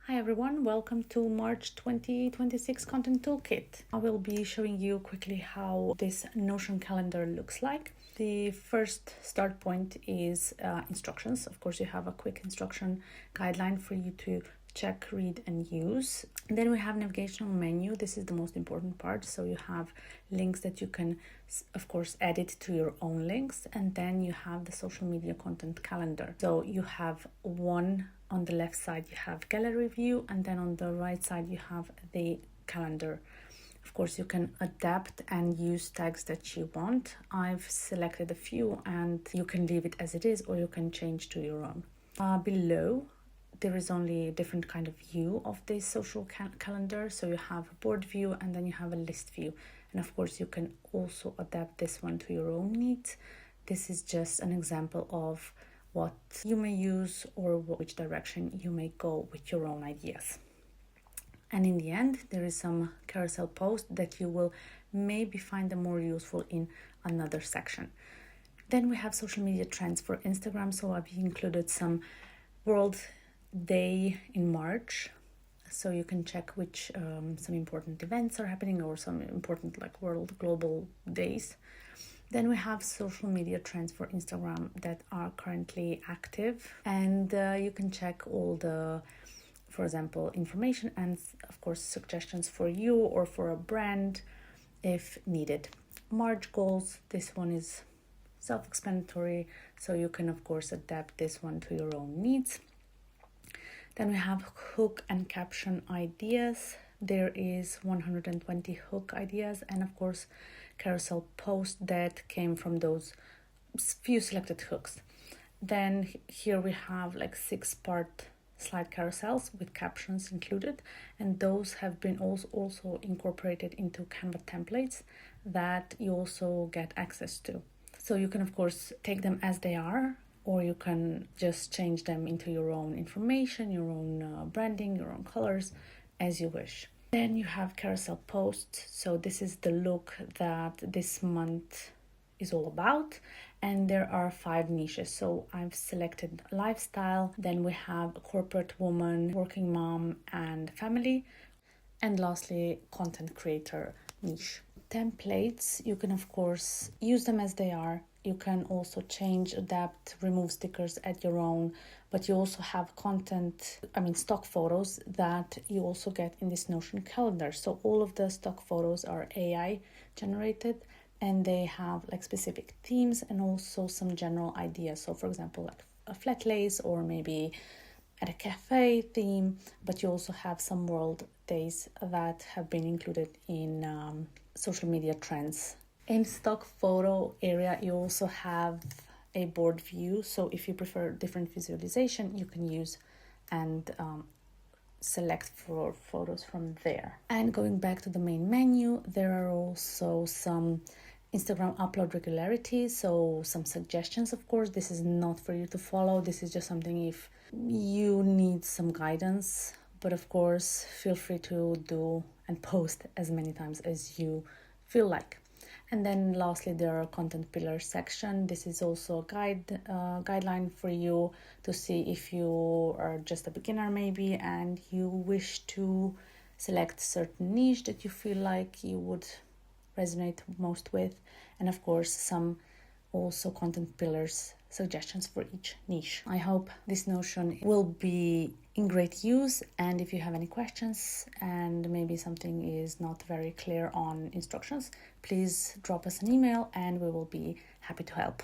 Hi everyone, welcome to March 2026 Content Toolkit. I will be showing you quickly how this Notion calendar looks like. The first start point is instructions. Of course, you have a quick instruction guideline for you to check, read and use. And then we have navigational menu. This is the most important part. So you have links that you can, of course, edit to your own links. And then you have the social media content calendar. So you have one on the left side, you have gallery view, and then on the right side, you have the calendar. Of course, you can adapt and use tags that you want. I've selected a few and you can leave it as it is, or you can change to your own. Below, there is only a different kind of view of this social calendar. So you have a board view and then you have a list view. And of course, you can also adapt this one to your own needs. This is just an example of what you may use or which direction you may go with your own ideas. And in the end, there is some carousel post that you will maybe find them more useful in another section. Then we have social media trends for Instagram. So I've included some World Day in March. So you can check which some important events are happening or some important world global days. Then we have social media trends for Instagram that are currently active, and you can check all the, for example, information and of course suggestions for you or for a brand if needed. March goals, this one is self-explanatory, so you can of course adapt this one to your own needs. Then we have hook and caption ideas. There is 120 hook ideas and of course carousel posts that came from those few selected hooks. Then here we have 6-part slide carousels with captions included, and those have been also incorporated into Canva templates that you also get access to. So you can of course take them as they are, or you can just change them into your own information, your own branding, your own colors, as you wish. Then you have carousel posts. So this is the look that this month is all about. And there are 5 niches. So I've selected lifestyle. Then we have a corporate woman, working mom and family. And lastly, content creator niche. Templates, you can of course use them as they are. You can also change, adapt, remove stickers at your own, but you also have stock photos that you also get in this Notion calendar. So all of the stock photos are AI generated and they have specific themes and also some general ideas. So for example, a flat lace or maybe at a cafe theme, but you also have some world days that have been included in social media trends. In stock photo area, you also have a board view. So if you prefer different visualization, you can use and select for photos from there. And going back to the main menu, there are also some Instagram upload regularity. So some suggestions, of course. This is not for you to follow. This is just something if you need some guidance. But of course, feel free to do and post as many times as you feel like. And then lastly, there are content pillar section. This is also a guideline for you to see if you are just a beginner maybe and you wish to select certain niche that you feel like you would resonate most with. And of course, some also content pillars suggestions for each niche. I hope this Notion will be in great use, and if you have any questions and maybe something is not very clear on instructions, please drop us an email and we will be happy to help.